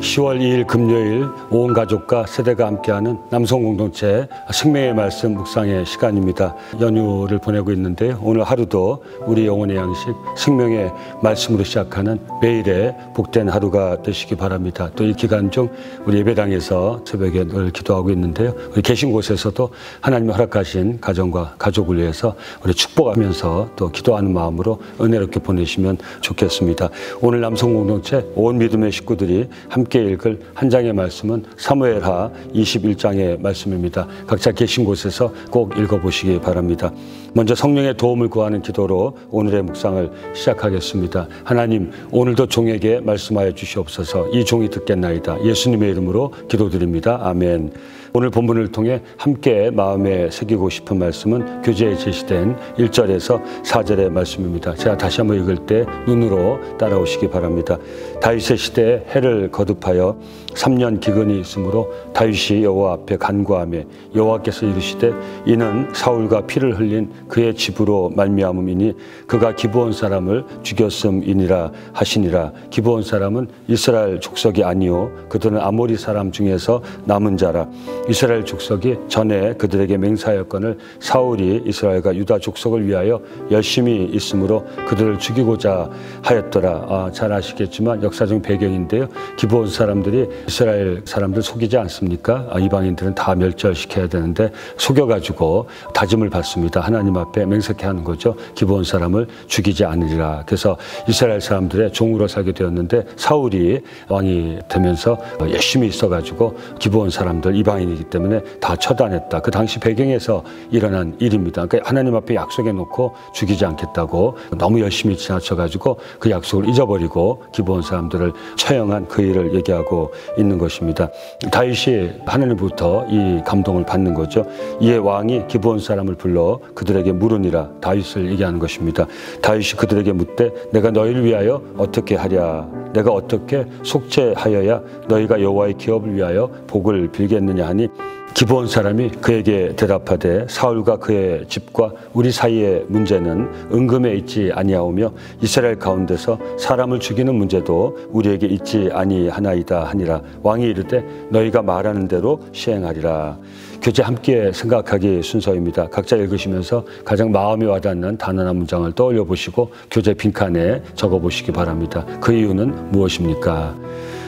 10월 2일 금요일 온 가족과 세대가 함께하는 남성공동체 생명의 말씀 묵상의 시간입니다. 연휴를 보내고 있는데요. 오늘 하루도 우리 영혼의 양식 생명의 말씀으로 시작하는 매일의 복된 하루가 되시기 바랍니다. 또 이 기간 중 우리 예배당에서 새벽에 늘 기도하고 있는데요. 우리 계신 곳에서도 하나님이 허락하신 가정과 가족을 위해서 우리 축복하면서 또 기도하는 마음으로 은혜롭게 보내시면 좋겠습니다. 오늘 남성공동체 온 믿음의 식구들이 함께 읽을 한 장의 말씀은 사무엘하 21장의 말씀입니다. 각자 계신 곳에서 꼭 읽어보시기 바랍니다. 먼저 성령의 도움을 구하는 기도로 오늘의 묵상을 시작하겠습니다. 하나님, 오늘도 종에게 말씀하여 주시옵소서. 이 종이 듣겠나이다. 예수님의 이름으로 기도드립니다. 아멘. 오늘 본문을 통해 함께 마음에 새기고 싶은 말씀은 교재에 제시된 1절에서 4절의 말씀입니다. 제가 다시 한번 읽을 때 눈으로 따라오시기 바랍니다. 다윗의 시대에 해를 거듭하여 3년 기근이 있으므로 다윗이 여호와 앞에 간구하며 여호와께서 이르시되 이는 사울과 피를 흘린 그의 집으로 말미암음이니 그가 기브온 사람을 죽였음이니라 하시니라. 기브온 사람은 이스라엘 족속이 아니요 그들은 아모리 사람 중에서 남은 자라. 이스라엘 족속이 전에 그들에게 맹세하였거늘 사울이 이스라엘과 유다 족속을 위하여 열심히 있으므로 그들을 죽이고자 하였더라. 잘 아시겠지만 역사적 배경인데요. 기브온 사람들이 이스라엘 사람들 속이지 않습니까? 이방인들은 다 멸절시켜야 되는데 속여가지고 다짐을 받습니다. 하나님 앞에 맹세케 하는 거죠. 기브온 사람을 죽이지 않으리라. 그래서 이스라엘 사람들의 종으로 살게 되었는데 사울이 왕이 되면서 열심히 있어가지고 기브온 사람들 이방인이 이기 때문에 다 처단했다. 그 당시 배경에서 일어난 일입니다. 그러니까 하나님 앞에 약속해 놓고 죽이지 않겠다고 너무 열심히 지나쳐가지고 그 약속을 잊어버리고 기브온 사람들을 처형한 그 일을 얘기하고 있는 것입니다. 다윗이 하나님부터 이 감동을 받는 거죠. 이에 왕이 기브온 사람을 불러 그들에게 물으니라. 다윗을 얘기하는 것입니다. 다윗이 그들에게 묻되 내가 너희를 위하여 어떻게 하랴? 내가 어떻게 속죄하여야 너희가 여호와의 기업을 위하여 복을 빌겠느냐 하니 기브온 사람이 그에게 대답하되 사울과 그의 집과 우리 사이의 문제는 은금에 있지 아니하오며 이스라엘 가운데서 사람을 죽이는 문제도 우리에게 있지 아니하나이다 하니라. 왕이 이르되 너희가 말하는 대로 시행하리라. 교재 함께 생각하기 순서입니다. 각자 읽으시면서 가장 마음에 와닿는 단어나 문장을 떠올려 보시고 교재 빈칸에 적어 보시기 바랍니다. 그 이유는 무엇입니까?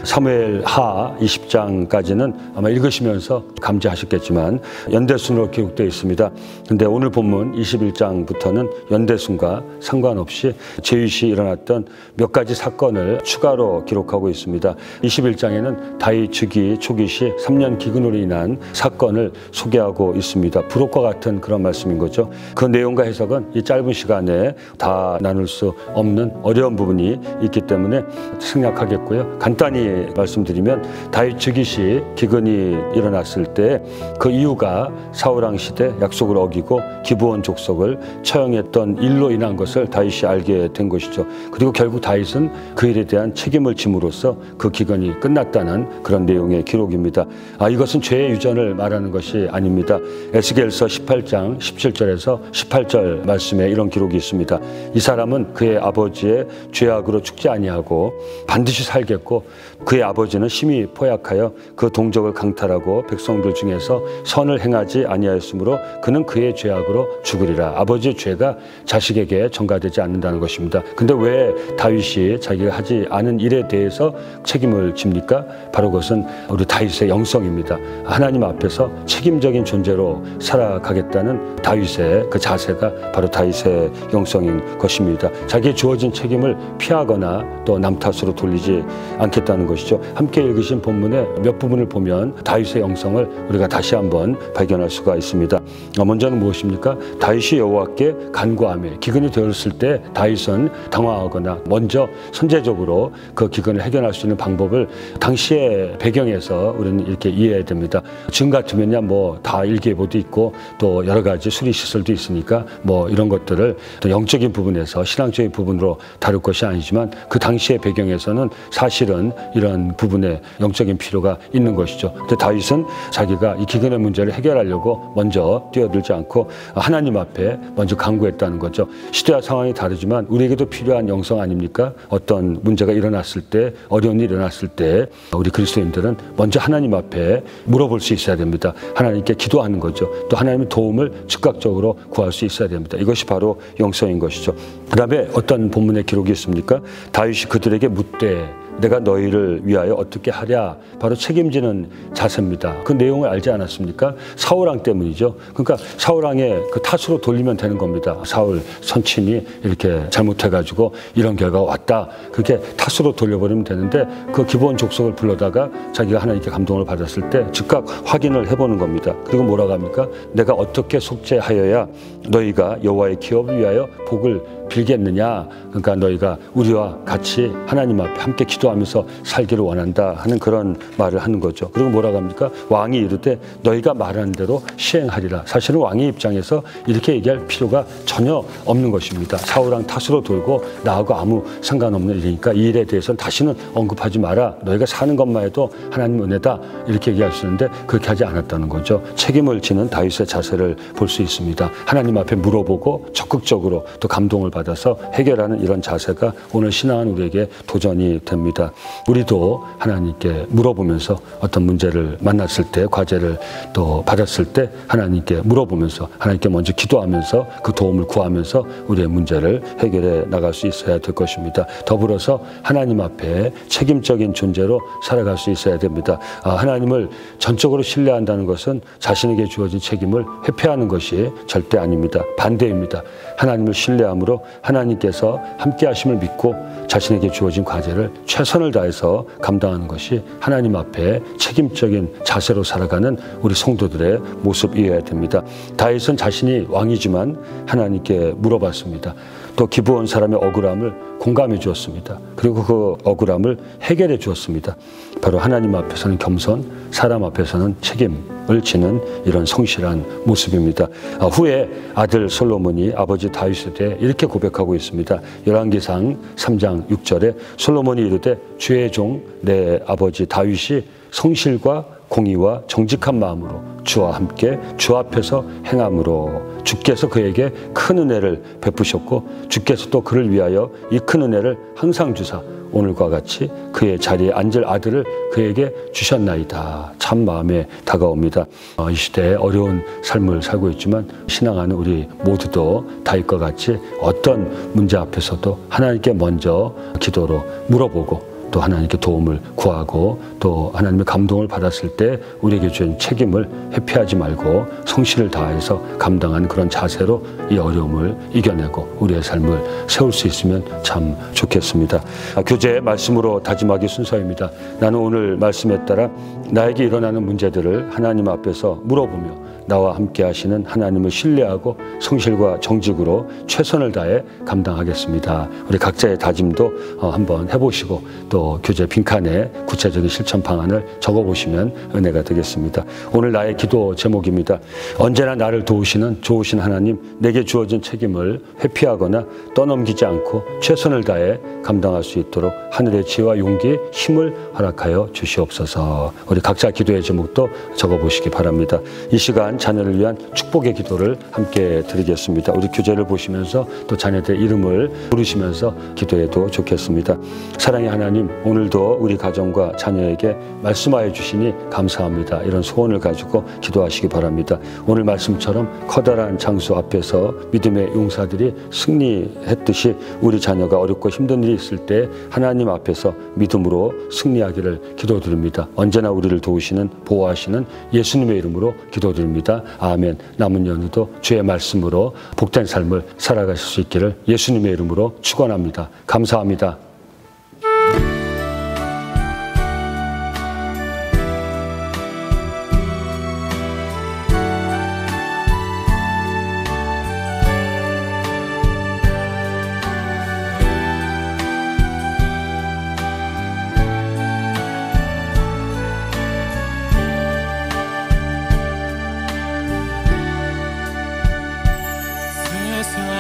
사무엘하 20장까지는 아마 읽으시면서 감지하셨겠지만 연대순으로 기록되어 있습니다. 근데 오늘 본문 21장부터는 연대순과 상관없이 제윗이 일어났던 몇 가지 사건을 추가로 기록하고 있습니다. 21장에는 다윗 즉위 초기시 3년 기근으로 인한 사건을 소개하고 있습니다. 부록과 같은 그런 말씀인 거죠. 그 내용과 해석은 이 짧은 시간에 다 나눌 수 없는 어려운 부분이 있기 때문에 생략하겠고요. 간단히 말씀드리면 다윗 즉위시 기근이 일어났을 때 그 이유가 사울왕 시대 약속을 어기고 기브온 족속을 처형했던 일로 인한 것을 다윗이 알게 된 것이죠. 그리고 결국 다윗은 그 일에 대한 책임을 짐으로써 그 기근이 끝났다는 그런 내용의 기록입니다. 이것은 죄의 유전을 말하는 것이 아닙니다. 에스겔서 18장 17절에서 18절 말씀에 이런 기록이 있습니다. 이 사람은 그의 아버지의 죄악으로 죽지 아니하고 반드시 살겠고 그의 아버지는 심히 포약하여 그 동족을 강탈하고 백성들 중에서 선을 행하지 아니하였으므로 그는 그의 죄악으로 죽으리라. 아버지의 죄가 자식에게 전가되지 않는다는 것입니다. 근데 왜 다윗이 자기가 하지 않은 일에 대해서 책임을 집니까? 바로 그것은 우리 다윗의 영성입니다. 하나님 앞에서 책임적인 존재로 살아가겠다는 다윗의 그 자세가 바로 다윗의 영성인 것입니다. 자기의 주어진 책임을 피하거나 또 남 탓으로 돌리지 않겠다는 것이죠. 함께 읽으신 본문의 몇 부분을 보면 다윗의 영성을 우리가 다시 한번 발견할 수가 있습니다. 먼저는 무엇입니까? 다윗이 여호와께 간구하며 기근이 되었을 때 다윗은 당황하거나 먼저 선제적으로 그 기근을 해결할 수 있는 방법을 당시의 배경에서 우리는 이렇게 이해해야 됩니다. 지금 같으면야 뭐 다 일기예보도 있고 또 여러 가지 수리시설도 있으니까 뭐 이런 것들을 또 영적인 부분에서 신앙적인 부분으로 다룰 것이 아니지만 그 당시의 배경에서는 사실은 이 이런 부분에 영적인 필요가 있는 것이죠. 근데 다윗은 자기가 이 기근의 문제를 해결하려고 먼저 뛰어들지 않고 하나님 앞에 먼저 간구했다는 거죠. 시대와 상황이 다르지만 우리에게도 필요한 영성 아닙니까? 어떤 문제가 일어났을 때, 어려운 일이 일어났을 때 우리 그리스도인들은 먼저 하나님 앞에 물어볼 수 있어야 됩니다. 하나님께 기도하는 거죠. 또 하나님의 도움을 즉각적으로 구할 수 있어야 됩니다. 이것이 바로 영성인 것이죠. 그 다음에 어떤 본문의 기록이 있습니까? 다윗이 그들에게 묻되 내가 너희를 위하여 어떻게 하랴. 바로 책임지는 자세입니다. 그 내용을 알지 않았습니까? 사울왕 때문이죠. 그러니까 사울왕의 그 탓으로 돌리면 되는 겁니다. 사울 선친이 이렇게 잘못해가지고 이런 결과가 왔다. 그렇게 탓으로 돌려버리면 되는데 그 기본 족속을 불러다가 자기가 하나님께 감동을 받았을 때 즉각 확인을 해보는 겁니다. 그리고 뭐라고 합니까? 내가 어떻게 속죄하여야 너희가 여호와의 기업을 위하여 복을 빌겠느냐. 그러니까 너희가 우리와 같이 하나님 앞에 함께 기도하면서 살기를 원한다 하는 그런 말을 하는 거죠. 그리고 뭐라고 합니까? 왕이 이르되 너희가 말하는 대로 시행하리라. 사실은 왕의 입장에서 이렇게 얘기할 필요가 전혀 없는 것입니다. 사울왕 탓으로 돌고 나하고 아무 상관없는 일이니까 이 일에 대해서는 다시는 언급하지 마라. 너희가 사는 것만 해도 하나님 은혜다. 이렇게 얘기할 수 있는데 그렇게 하지 않았다는 거죠. 책임을 지는 다윗의 자세를 볼 수 있습니다. 하나님 앞에 물어보고 적극적으로 또 감동을 받아서 해결하는 이런 자세가 오늘 신앙한 우리에게 도전이 됩니다. 우리도 하나님께 물어보면서 어떤 문제를 만났을 때, 과제를 또 받았을 때 하나님께 물어보면서 하나님께 먼저 기도하면서 그 도움을 구하면서 우리의 문제를 해결해 나갈 수 있어야 될 것입니다. 더불어서 하나님 앞에 책임적인 존재로 살아갈 수 있어야 됩니다. 하나님을 전적으로 신뢰한다는 것은 자신에게 주어진 책임을 회피하는 것이 절대 아닙니다. 반대입니다. 하나님을 신뢰함으로 하나님께서 함께 하심을 믿고 자신에게 주어진 과제를 최선을 다해서 감당하는 것이 하나님 앞에 책임적인 자세로 살아가는 우리 성도들의 모습이어야 됩니다. 다윗은 자신이 왕이지만 하나님께 물어봤습니다. 또 기브온 사람의 억울함을 공감해 주었습니다. 그리고 그 억울함을 해결해 주었습니다. 바로 하나님 앞에서는 겸손, 사람 앞에서는 책임을 지는 이런 성실한 모습입니다. 후에 아들 솔로몬이 아버지 다윗에 대해 이렇게 고백하고 있습니다. 열왕기상 3장 6절에 솔로몬이 이르되 주의 종 내 아버지 다윗이 성실과 공의와 정직한 마음으로 주와 함께 주 앞에서 행함으로 주께서 그에게 큰 은혜를 베푸셨고 주께서 또 그를 위하여 이 큰 은혜를 항상 주사 오늘과 같이 그의 자리에 앉을 아들을 그에게 주셨나이다. 참 마음에 다가옵니다. 이 시대에 어려운 삶을 살고 있지만 신앙하는 우리 모두도 다윗과 같이 어떤 문제 앞에서도 하나님께 먼저 기도로 물어보고 또 하나님께 도움을 구하고 또 하나님의 감동을 받았을 때 우리에게 주신 책임을 회피하지 말고 성실을 다해서 감당하는 그런 자세로 이 어려움을 이겨내고 우리의 삶을 세울 수 있으면 참 좋겠습니다. 교재 말씀으로 다짐하기 순서입니다. 나는 오늘 말씀에 따라 나에게 일어나는 문제들을 하나님 앞에서 물어보며 나와 함께 하시는 하나님을 신뢰하고 성실과 정직으로 최선을 다해 감당하겠습니다. 우리 각자의 다짐도 한번 해보시고 또 교재 빈칸에 구체적인 실천 방안을 적어보시면 은혜가 되겠습니다. 오늘 나의 기도 제목입니다. 언제나 나를 도우시는 좋으신 하나님, 내게 주어진 책임을 회피하거나 떠넘기지 않고 최선을 다해 감당할 수 있도록 하늘의 지혜와 용기, 힘을 허락하여 주시옵소서. 우리 각자 기도의 제목도 적어보시기 바랍니다. 이 시간 자녀를 위한 축복의 기도를 함께 드리겠습니다. 우리 교재를 보시면서 또 자녀들의 이름을 부르시면서 기도해도 좋겠습니다. 사랑의 하나님, 오늘도 우리 가정과 자녀에게 말씀하여 주시니 감사합니다. 이런 소원을 가지고 기도하시기 바랍니다. 오늘 말씀처럼 커다란 장수 앞에서 믿음의 용사들이 승리했듯이 우리 자녀가 어렵고 힘든 일이 있을 때 하나님 앞에서 믿음으로 승리하기를 기도드립니다. 언제나 우리를 도우시는, 보호하시는 예수님의 이름으로 기도드립니다. 아멘. 남은 연휴도 주의 말씀으로 복된 삶을 살아가실 수 있기를 예수님의 이름으로 축원합니다. 감사합니다.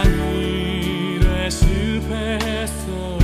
세상이 실패했어도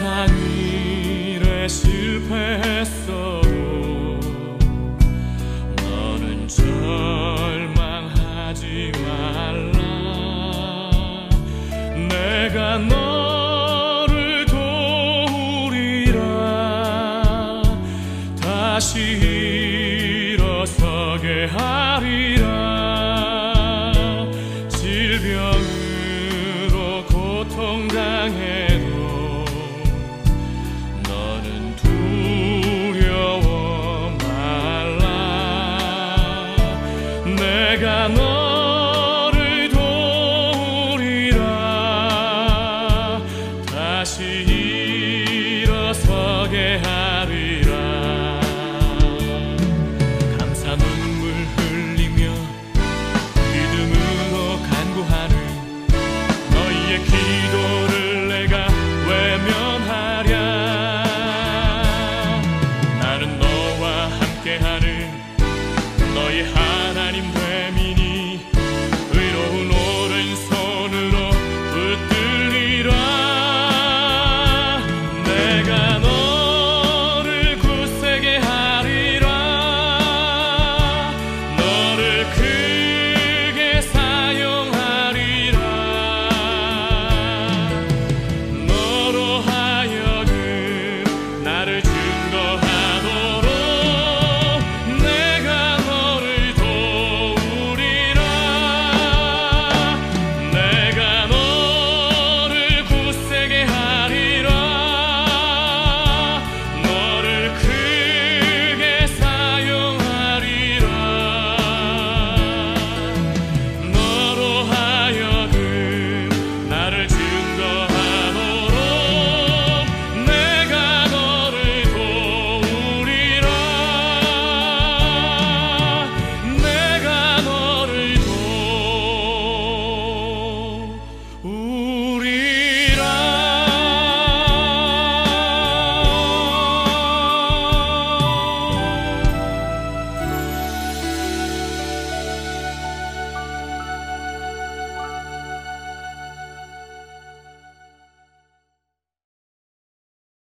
세상 일에 실패했어도 너는 절망하지 말라. 내가 너를 도우리라. 다시 일어서게 하리라. 질병으로 고통당해도 너는 두려워 말라. 내가 너를 도우리라. 다시 일어서게 하리라. 감사 눈물 흘리며 믿음으로 간구하는 너희의 기도